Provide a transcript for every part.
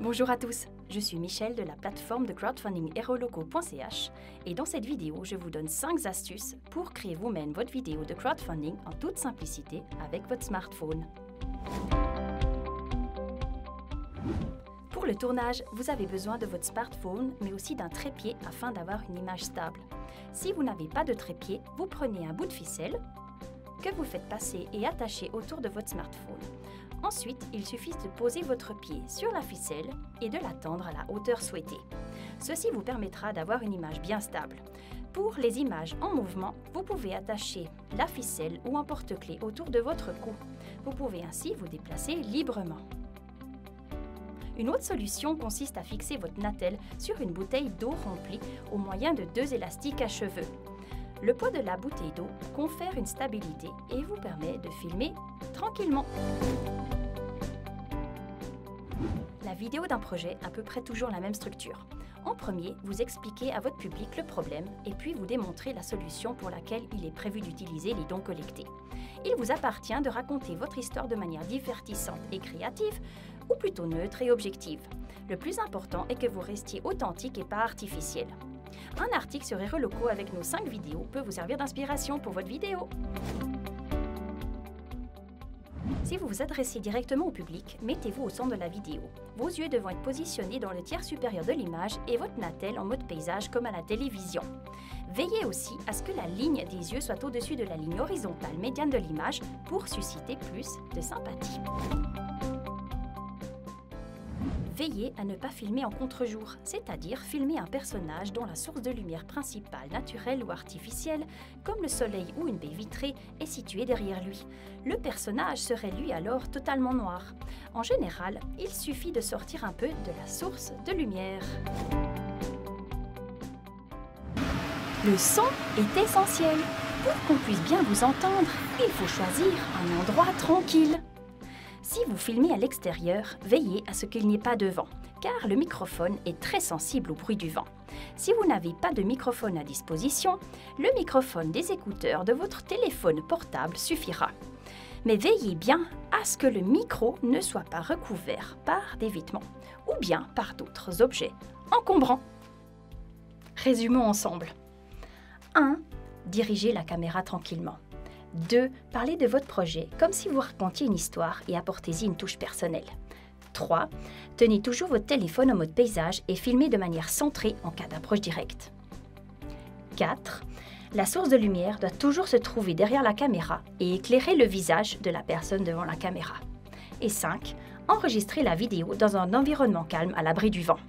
Bonjour à tous, je suis Michel de la plateforme de crowdfunding heroloco.ch et dans cette vidéo, je vous donne 5 astuces pour créer vous-même votre vidéo de crowdfunding en toute simplicité avec votre smartphone. Pour le tournage, vous avez besoin de votre smartphone, mais aussi d'un trépied afin d'avoir une image stable. Si vous n'avez pas de trépied, vous prenez un bout de ficelle que vous faites passer et attacher autour de votre smartphone. Ensuite, il suffit de poser votre pied sur la ficelle et de l'attendre à la hauteur souhaitée. Ceci vous permettra d'avoir une image bien stable. Pour les images en mouvement, vous pouvez attacher la ficelle ou un porte-clés autour de votre cou. Vous pouvez ainsi vous déplacer librement. Une autre solution consiste à fixer votre natel sur une bouteille d'eau remplie au moyen de 2 élastiques à cheveux. Le poids de la bouteille d'eau confère une stabilité et vous permet de filmer tranquillement. La vidéo d'un projet a à peu près toujours la même structure. En premier, vous expliquez à votre public le problème et puis vous démontrez la solution pour laquelle il est prévu d'utiliser les dons collectés. Il vous appartient de raconter votre histoire de manière divertissante et créative ou plutôt neutre et objective. Le plus important est que vous restiez authentique et pas artificiel. Un article sur Heroloco avec nos 5 vidéos peut vous servir d'inspiration pour votre vidéo. Si vous vous adressez directement au public, mettez-vous au centre de la vidéo. Vos yeux devront être positionnés dans le tiers supérieur de l'image et votre natel en mode paysage comme à la télévision. Veillez aussi à ce que la ligne des yeux soit au-dessus de la ligne horizontale médiane de l'image pour susciter plus de sympathie. Veillez à ne pas filmer en contre-jour, c'est-à-dire filmer un personnage dont la source de lumière principale, naturelle ou artificielle, comme le soleil ou une baie vitrée, est située derrière lui. Le personnage serait lui alors totalement noir. En général, il suffit de sortir un peu de la source de lumière. Le son est essentiel. Pour qu'on puisse bien vous entendre, il faut choisir un endroit tranquille. Si vous filmez à l'extérieur, veillez à ce qu'il n'y ait pas de vent, car le microphone est très sensible au bruit du vent. Si vous n'avez pas de microphone à disposition, le microphone des écouteurs de votre téléphone portable suffira. Mais veillez bien à ce que le micro ne soit pas recouvert par des vêtements ou bien par d'autres objets encombrants. Résumons ensemble. 1. Dirigez la caméra tranquillement. 2. Parlez de votre projet comme si vous racontiez une histoire et apportez-y une touche personnelle. 3. Tenez toujours votre téléphone en mode paysage et filmez de manière centrée en cas d'approche directe. 4. La source de lumière doit toujours se trouver derrière la caméra et éclairer le visage de la personne devant la caméra. Et 5. Enregistrez la vidéo dans un environnement calme à l'abri du vent.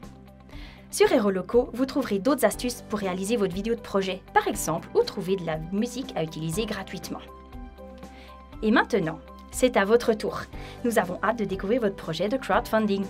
Sur Heroloco, vous trouverez d'autres astuces pour réaliser votre vidéo de projet, par exemple, ou trouver de la musique à utiliser gratuitement. Et maintenant, c'est à votre tour. Nous avons hâte de découvrir votre projet de crowdfunding.